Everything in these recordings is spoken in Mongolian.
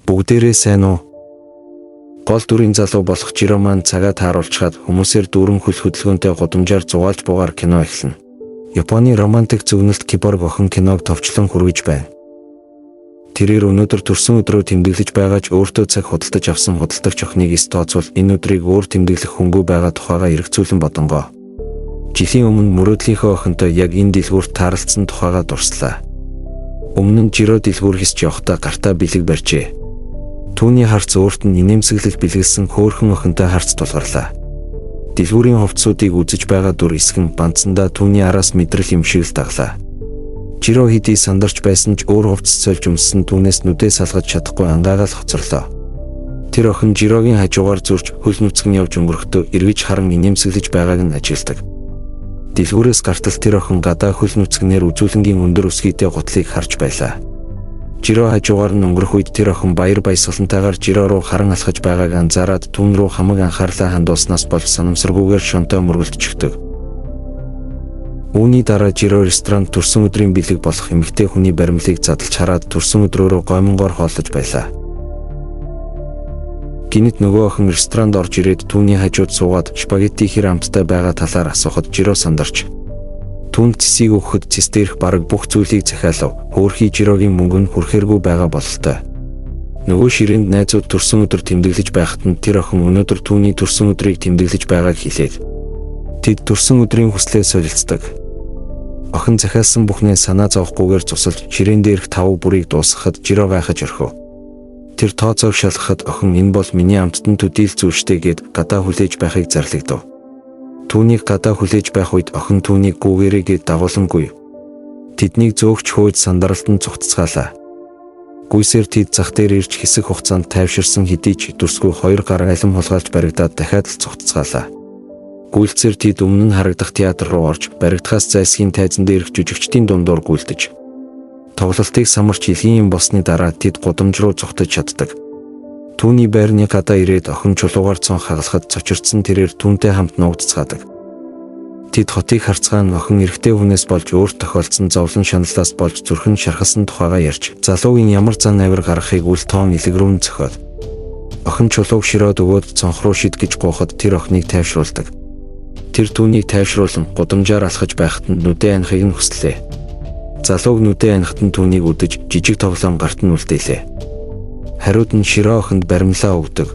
Бүгдээрээ сайн уу? Гол дүрийн залуу болох Жиро маань цагаа тааруулчаад хүмүүсээр дүүрэн хөл хөдөлгөөнтэй гудамжаар зугаалж буугаар кино эхэлнэ. Японы романтик зүгнэлт киборг охин киног товчлон хүргэж байна. Тэрээр өнөөдөр төрсөн өдрөө тэмдэглэж байгаа ч өөртөө цаг худалдаж авсан худалдагч охиныг тооцвол энэ өдрийг өөр тэмдэглэх хөнгөө байгаа тухайга эргцүүлэн бодонгоо. Жилийн өмнө мөрөөдлийнхөө охинтой яг энэ дэлгүүрт таарлцсан тухайга дурслаа. Өмнө нь Жиро дэлгүүр хисч явахдаа гартаа бэлэг барьжээ. Түүний харц өөрт нь инээмсэглэл бэлгэлсэн хөөрхөн охинтой харц тулгарлаа. Дэлгүүрийн хувцсуудыг үзэж байгаа дүр эсгэн бандсандаа түүний араас мэдрэл юм шиг л даглаа. Жиро хэдий сандарч байсан ч өөр хувцс сольж өмссөн түүнээс нүдээ салгаж чадахгүй ангаагаал хоцорлоо. Тэр охин Жирогийн хажуугаар зурж хөл нүцгэн явж өнгөрөхдөө эргэж харан инээмсэглэж байгааг нь ажигладаг. Дэлгүүрээс гартал тэр охин гадаа хөл нүцгнээр үзүүлэнгийн өндөр өсгийтэй гутлыг харж байлаа. Жиро хажуугаар нь өнгөрөх үед тэр охин баяр баясгалантайгаар Жиро руу харан алхаж байгааг анзаараад түүн рүү хамаг анхаарлаа хандуулснаас болж санамсаргүйгээр шонтой мөргөлдчихдөг. Үүний дараа Жиро ресторанд төрсөн өдрийн бэлэг болох эмэгтэй хүний баримлыг задлж хараад төрсөн өдрөөрөө гомонгоор хооллож байлаа. Гинэт нөгөө охин ресторанд орж ирээд түүний хажууд суугаад спагетти хэр амттай байгаа талаар асуухад Жиро сандарч түүнд цэсийг өгөхөд цэс дээрх бараг бүх зүйлийг захиалав. Хөөрхий Жирогийн мөнгө нь хүрхээргүй байгаа бололтой. Нөгөө ширээнд найзууд төрсөн өдөр тэмдэглэж байхад нь тэр охин өнөөдөр түүний төрсөн өдрийг тэмдэглэж байгааг хэлээд тэд төрсөн өдрийн хүслээ солилцдог. Охин захиалсан бүхнээ санаа зовохгүйгээр цусалж ширээн дээрх 5 бүрийг дуусгахад Жиро гайхаж орхив. Тэр тооцоог шалгахад охин энэ бол миний амттан төдийл зүүштэй гэд гадаа хүлээж байхыг зарлагдав. Түүнийг гадаа хүлээж байх үед охин түүнийг гүүгээрээ гэд дагуулангүй. Тэднийг зөөгч хөөж сандралтанд цугтцгаалаа. Гүйсээр тэд зах дээр ирж хэсэг хугацаанд тайвширсан хэдий ч дүрсгүй 2 гар алим хулгайлж баригдаад дахиад л цугтцгаалаа. Гүйлцээр тэд өмнө нь харагдах театр руу орж баригдахаас зайлсхийн тайзан дээрх жүжигчдийн дундуур гүйлдэж тоглолтыг самарч илгийн юм болсны дараа тэд гудамж руу зүхтэж чаддаг. Түүний байрны гадаа ирээд охин чулуугаар цон хагалахад цочирдсан тэрээр түүнтэй хамт нуугдцгаадаг. Тэд хотыг харцгаан охин эрэгтэй хүнээс болж өөрт тохиолдсон зовлон шаналлаас болж зүрхэн шархасан тухайгаа ярьж залуугийн ямар зан авир гаргахыг үл тоон илгэрүүн зохиол. Охин чулууг широод өгөөд цонх руу шид гэж гуйхад тэр охиныг тайвшруулдаг. Тэр түүнийг тайвшруулан гудамжаар алхаж байхад нь нүдээ анихыг нь хүслээ. Залууг нүдээ анихад нь түүнийг үдэж жижиг тоглоом гарт нь үлдээлээ. Хариуд нь Жиро охинд баримлаа өгдөг.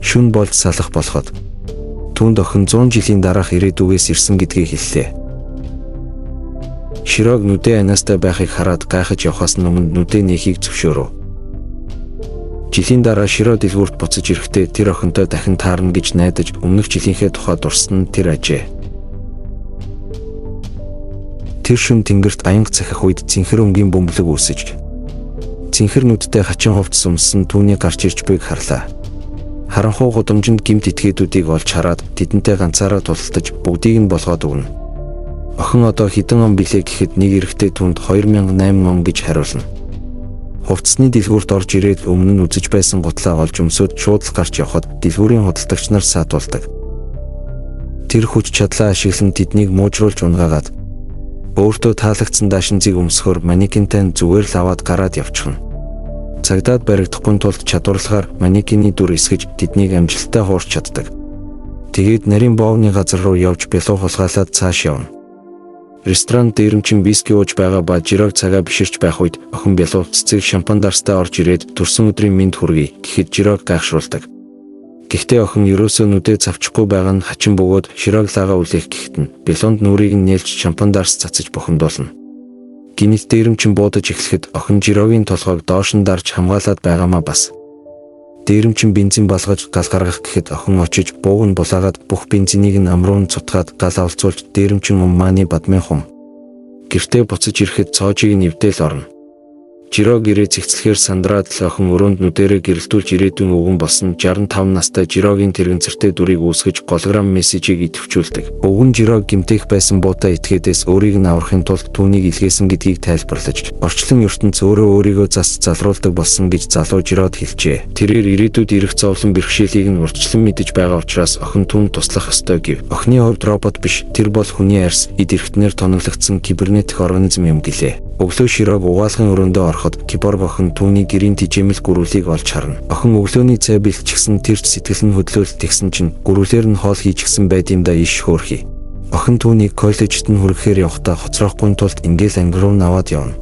Шүн болж салах болоход түүнд охин 100 жилийн дараах ирээдүгээс ирсэн гэдгийг хэллээ. Жирог нүдээ анаастай байхыг хараад гайхаж явхаас өмнө нүдээ нэхийг зөвшөөрөв. Жилийн дараа Жиро дэлгүүрт буцаж ирэхдээ тэр охинтой дахин таарна гэж найдаж өмнөх жилийнхээ тухай дурсан тэр ажээ. Тэр шөнө тэнгэрт аянга цахих үед цэнхэр өнгийн бөмбөлөг үүсэж цэнхэр нүдтэй хачин хувцас өмссөн түүний гарч ирж байг харлаа. Харанхуй гудамжинд гимт этгээдүүдийг олж хараад тэдэнтэй ганцаараа тултаж бүгдийг нь болгоод өгнө. Охин одоо хэдэн он билээ гэхэд нэг эрэхтэй түүнд 2008 он гэж хариулна. Хувцсны дэлгүүрт орж ирээд өмнө нь үзэж байсан гутлаа олж өмсөд шууд л гарч явхад дэлгүүрийн худалдагч нар саатуулдаг. Тэр хүч чадлаа ашиглан тэднийг муужруулж унгаагаад өөртөө таалагдсан даашинзыг өмсөхөөр манекентай зүгээр л аваад гараад явчихна. Цагдаад баригдахгүй тулд чадварлагаар манекений дүр эсгэж тэднийг амжилттай хуурч чаддаг. Тэгээд нарийн боовны газар руу явж бялуу хулгайлаад цааш явна. Ресторан дээрэмчин виски ууж байгаа ба Жирог цагаа биширч байх үед охин бялуу цэцэг шампан дарстай орж ирээд төрсөн өдрийн мэнд хүргэе гэхэд Жирог гайхшруулдаг. Гэхдээ охин ерөөсөө нүдээ завчихгүй байгаа нь хачин бөгөөд Жирог лаага үлээх гэхэд нь бялуунд нүрийг нь нээлж шампан дарс цацаж бухимдуулна. Гинэт дээрэмчин буудаж эхлэхэд охин Жирогийн толгойг доош нь дарж хамгаалаад байгаамаа бас. Дээрэмчин бензин балгаж гал гаргах гэхэд охин очиж бууг нь булаагаад бүх бензинийг нь амруу нь цутгаад гал авалцуулж дээрэмчин уммааны бадмын хум. Гэртээ буцаж ирэхэд цоожийг нь эвдээл орно. Жиро гэрээ цэгцлэхээр сандраад л охин өрөөнд нүдэрээ гэрэлтүүлж ирээдүйн өвгөн болсон 65 настай Жирогийн тэрэгцэртэй дүрийг үүсгэж голограм мессежийг идэвхжүүлдэг. Өвгөн Жирог гимтэх байсан буута этгээдээс өөрийг нь аврахын тулд түүнийг илгээсэн гэдгийг тайлбарлаж, орчлон ертөнц өөрөө өөрийгөө зас залруулдаг болсон гэж залуу Жирод хэлжээ. Тэрээр ирээдүйд ирэх зовлон бэрхшээлийг нь урьдчилан мэдэж байгаа учраас охин түүнд туслах ёстой гэв. Охины хувьд робот биш, тэр бол хүний арьс, эд эрхтнэр тоноглогдсон кибернетик организм юм гэлээ. Өглөө Широг угаалгын өрөөндөө ороход киборг охин түүний гэрийн тижээмэл гүрүүлийг олж харна. Охин өглөөний цай бэлтчихсэн тэрч сэтгэл нь хөдлөөлт тэгсэн чинь гүрүүлээр нь хоол хийчихсэн байд юм да иш хөөрхий. Охин түүнийг коллежид нь хүрэхээр явахдаа хоцроохгүй тулд ингээл анги руу наваад явна.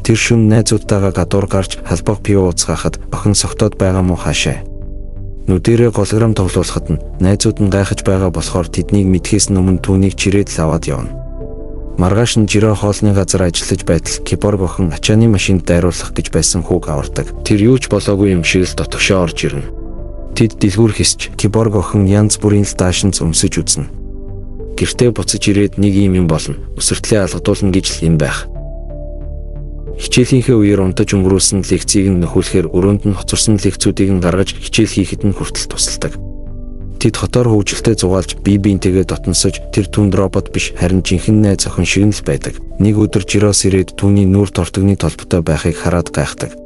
Тэр шөнө найзуудтайгаа гадуур гарч халбаг пиво ууцгаахад охин согтоод байгаа мó хаашаа. Нүдэрээ голграм тоглуулахад нь найзууд нь гайхаж байгаа болохоор тэднийг мэдхээс өмнө түүнийг чирээд л аваад явна. Маргааш нь Жиро хоолны газар ажиллаж байтал киборг охин ачааны машинд дайруулах гэж байсан хүүг авардаг. Тэр юу ч болоогүй юм шиг л дотгошоо орж ирнэ. Тэд дэлгүүр хисч киборг охин янз бүрийн сташинз өмсөж үзнэ. Гэртээ буцаж ирээд нэг юм болно. Өсөртлөө алгадуулна гэж л юм байх. Хичээлийнхээ үеэр унтаж өнгөрүүлсэн лекцийг нь нөхүүлэхээр өрөөнд нь хоцорсон лекцүүдийг нь гаргаж хичээл хийхэд нь хүртэл тусалдаг. Тэд хотоор хөвгөлтэй зугаалж бие биентэйгээ дотносож тэр түнд робот биш харин жинхэнэ найз охин шиг нь л байдаг. Нэг өдөр Жирос ирээд түүний нүрт ортогны толботой байхыг хараад гайхдаг.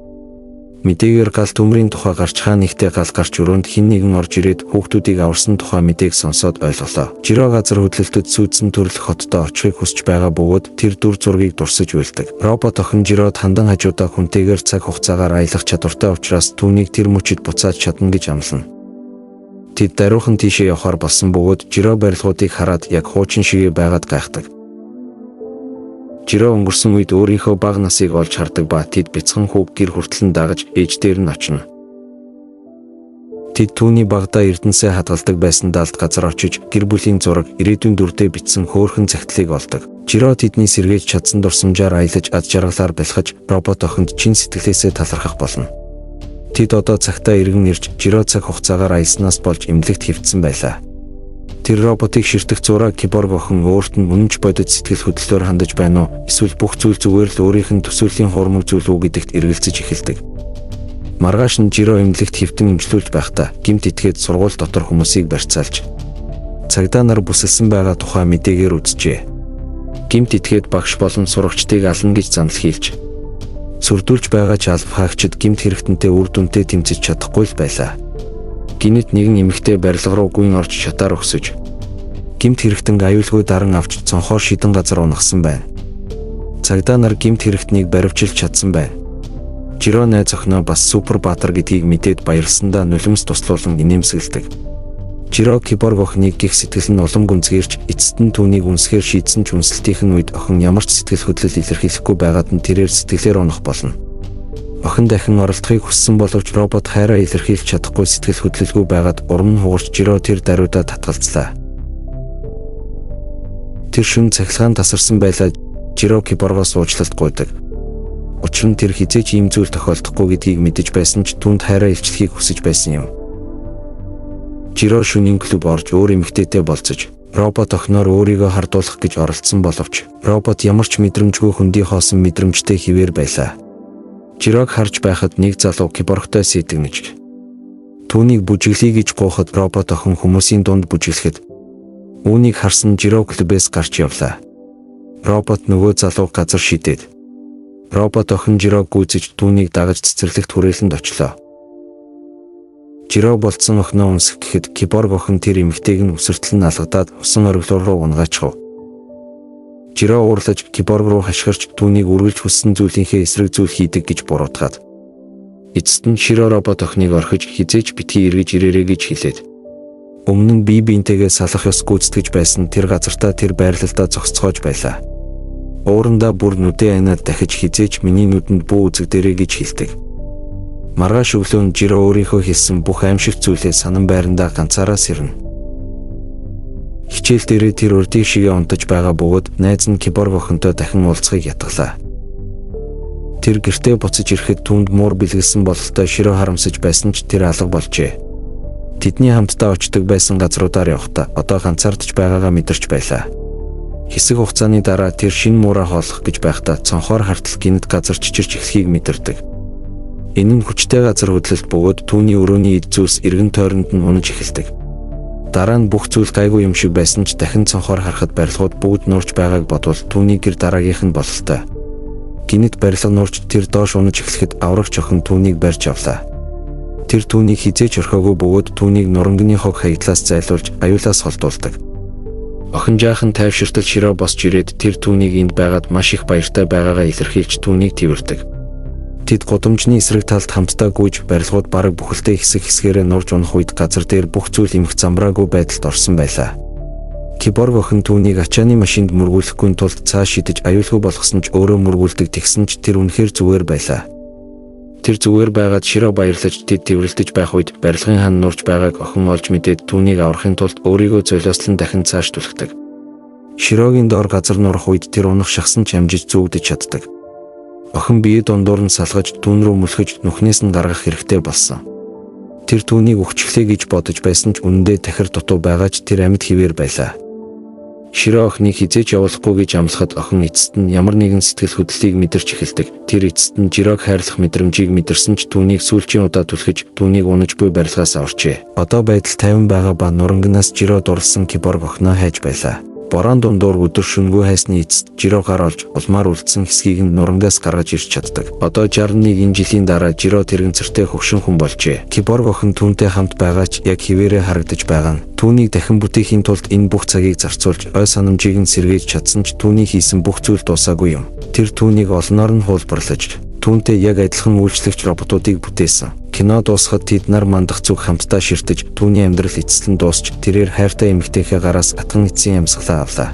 Мэдээгээр гал төмрийн тухай гарч хаа нэгтээ гал гарч өрөөнд хэн нэгэн орж ирээд хүүхдүүдийг аварсан тухай мэдээг сонсоод ойлголоо. Жиро газар хөдлөлтөд сүйдсэн төрөлх хоттой очихыг хүсэж байгаа бөгөөд тэр дүр зургийг дурсаж байлдаг. Робот охин Жирод хандан хажуудаа хүнтэйгээр цаг хугацаагаар аялах чадвартай учраас түүнийг тэр мөчид буцааж чадна гэж амлана. Тэд даруухан тийшээ явахаар болсон бөгөөд Жиро барилгуудыг хараад яг хуучин шигээ байгаад гайхдаг. Жиро өнгөрсөн үед өөрийнхөө бага насыг олж хардаг ба тэд бяцхан хүүг гэр хүртэл дагаж ээж дээр нь очино. Тэд түүний багада эрдэнэсээ хадгалдаг байсан даалт газар очиж гэр бүлийн зураг ирээдүйн дүрдээ бичсэн хөөрхөн цагтлыг олдог. Жиро тэдний сэргээж чадсан дурсамжаар аялаж ад жаргалаар бэлхэж робот охинд чин сэтгэлээсээ талархах болно. Тэд одоо цагтаа иргэн ирж Жиро цаг хугацаагаар аялснаас болж эмнэлэгт хэвтсэн байлаа. Тэр роботыг ширтэх зураг киборг охин өөрт нь үнэнч бодит сэтгэл хөдлөлөөр хандаж байна уу? Эсвэл бүх зүйл зүгээр л өөрийнх нь төсөөлийн хурмаг зүйл үү гэдэгт эргэлзэж эхэлдэг. Маргааш нь Жиро эмнэлэгт хэвтэн эмчлүүлж байхдаа гэмт итгээд сургууль дотор хүмүүсийг барьцаалж цагдаа нар бүсэлсэн байгаа тухай мэдээгээр үзжээ. Гэмт итгээд багш болон сурагчдыг ална гэж занал хийлж сүрдүүлж байгаа ч алба хаагчид гэмт хэрэгтэнтэй үр дүнтэй тэмцэж чадахгүй л байлаа. Гинэт нэгэн эмэгтэй барилга руу гүйн орж шатаар өгсөж гэмт хэрэгтэнг аюулгүй даран авч цонхоор шидэн газар унагсан байна. Цагдаа нар гэмт хэрэгтнийг баривчилж чадсан байна. Жиро найз охиноо бас супер баатар гэдгийг мэдээд баярлсандаа нулимс туслуулан инээмсэглэдэг. Жиро киборг охиныг гих сэтгэл нь улам гүнзгийрч эцэст нь түүнийг үнсгээр шийдсэн ч үнсэлтийн үед охин ямар ч сэтгэл хөдлөл илэрхийлэхгүй байгаад нь тэрээр сэтгэлээр унах болно. Охин дахин оролдохыг хүссэн боловч робот хайраа илэрхийлж чадахгүй сэтгэл хөдлөлгүй байгаад урам нь хугарч Жиро тэр даруйдаа татгалзлаа. Тэр шөнө цахилгаан тасарсан байлаа. Жиро киборгоос уучлалт гуйдаг. Учир нь тэр хизээч ийм зүйл тохиолдохгүй гэдгийг мэдэж байсан ч түүнд хайраа илчлэхийг хүсэж байсан юм. Жиро шөнийн клуб орж өөр эмэгтэйтэй болцож робот охиноор өөрийгөө хардуулах гэж оролцсон боловч робот ямар ч мэдрэмжгүй хөндий хоосон мэдрэмжтэй хിവэр байлаа. Жирог харж байхад нэг залуу киборгтой сэтгнэж түүнийг бүжиглэе гэж гуйхад робот охин хүмүүсийн дунд бүжиглэхэд үүнийг харсан Жиро клубээс гарч явлаа. Робот нөгөө залууг газар шидээд робот охин Жирог гүйцэж түүнийг дагаж цэцэрлэгт хүрээлэнд очлоо. Жиро болцсон охиноо үнсэх гэхэд киборг охин тэр эмэгтэйг нь өсөртөл нь алгадаад усан ориглоор руу унгаачихв. Жиро уурлаж киборг руу хашгирч түүнийг үргэлж хүссэн зүйлийнхээ эсрэг зүйл хийдэг гэж буруутгаад эцэст нь Жиро робот охиныг орхиж хизээч битгий эргэж ирээрэй гэж хэлээд өмнө нь бие биентэйгээ салах ёс гүйцэтгэж байсан тэр газартаа тэр байрлалдаа зогсцоож байлаа. Уурандаа бүр нүдээ анаад дахиж хизээч миний нүдэнд бүү үзэгдэрэй гэж хэлдэг. Маргааш өглөө нь Жиро өөрийнхөө хэлсэн бүх аимшигт зүйлээ санан байрандаа ганцаараа сэрнэ. Хичээл дээрээ тэр урдийн шигээ унтаж байгаа бөгөөд найз нь киборг охинтой дахин уулзахыг ятгалаа. Тэр гэртээ буцаж ирэхэд түүнд муур бэлгэлсэн бололтой Жиро харамсаж байсан ч тэр алга болжээ. Тэдний хамтдаа очдог байсан газруудаар явахдаа одоо ганцаардж байгаагаа мэдэрч байлаа. Хэсэг хугацааны дараа тэр шинэ муураа хооллох гэж байхдаа цонхоор хартал гинэт газар чичирч эхлэхийг мэдэрдэг. Энэ нь хүчтэй газар хөдлөлт бөгөөд түүний өрөөний эд зүйлс эргэн тойронд нь унаж эхэлдэг. Дараа нь бүх зүйл гайгүй юм шиг байсан ч дахин цонхоор харахад барилгууд бүгд нуурч байгааг бодвол түүний гэр дараагийнх нь бололтой. Гинэт барилга нуурч тэр доош унаж эхлэхэд аврагч охин түүнийг барьж авлаа. Тэр түүнийг хизээч орхиогүй бөгөөд түүнийг нуранганы хог хаяглаас зайлуулж аюулаас холдуулдаг. Охин жаахан тайвширтал Широ босч ирээд тэр түүнийг энд байгаад маш их баяртай байгаагаа илэрхийлж түүнийг тэрвэрдэг. Тэд гудамжны эсрэг талд хамтдаа гүйж барилгууд бараг бүхэлдээ хэсгээрээ нурж унах үед газар дээр бүх зүйл эмх замбраагүй байдалд орсон байлаа. Киборг охин түүнийг ачааны машинд мөргүүлэхгүй тулд цааш шидэж аюулгүй болгосон ч өөрөө мөргүүлдэг тэгсэн ч тэр үнэхээр зүгээр байлаа. Тэр зүгээр байгаад Широ баярлаж тэд тэрвэрлдэж байх үед барилгын хан нурж байгааг охин олж мэдээд түүнийг аврахын тулд өөрийгөө золиослон дахин цааш түлхдэг. Широгийн дор газар нурах үед тэр унах шахсан ч амжиж зүгдэж чаддаг. Охин бие дундуур нь салгаж түүн рүү мөлхөж нүхнээс нь гаргах хэрэгтэй болсон. Тэр түүнийг өгчлээ гэж бодож байсан ч үнэндээ тахир дутуу байгаа ч тэр амьд хിവэр байлаа. Широ охиныг хизээч явуулахгүй гэж амлахад охин эцэст нь ямар нэгэн сэтгэл хөдлөлийг мэдэрч эхэлдэг. Тэр эцэст нь Жирог хайрлах мэдрэмжийг мэдэрсэн ч түүнийг сүүлчийн удаа түлхэж түүнийг унаж буй барилгаас аварчээ. Одоо байдал тайван байгаа ба нурангнаас Жиро дурлсан киборг охиноо хайж байлаа. Борон дундуур өдөр шөнөгүй хайсны эцэст Жиро гар олж улмаар үлдсэн хэсгийг нь нурангаас гаргаж ирч чаддаг. Одоо 61 жилийн дараа Жиро тэрэгцэртэй хөвшин хүн болжээ. Киборг охин түүнтэй хамт байгаа ч яг хിവэрэ харагдаж байгаа нь түүнийг дахин бүтээхийн тулд энэ бүх цагийг зарцуулж ой санамжийг нь сэргээж чадсан ч түүний хийсэн бүх зүйл дуусаагүй юм. Тэр түүнийг олноор нь хуулбарлаж түүнтэй яг адилхан үйлчлэгч роботуудыг бүтээсэн. Кино дуусахад тэд нар мандах зүг хамтдаа ширтэж түүний амьдрал эцэслэн дуусч тэрээр хайртай эмэгтэйхээ гараас атган эцсийн амьсгалаа авлаа.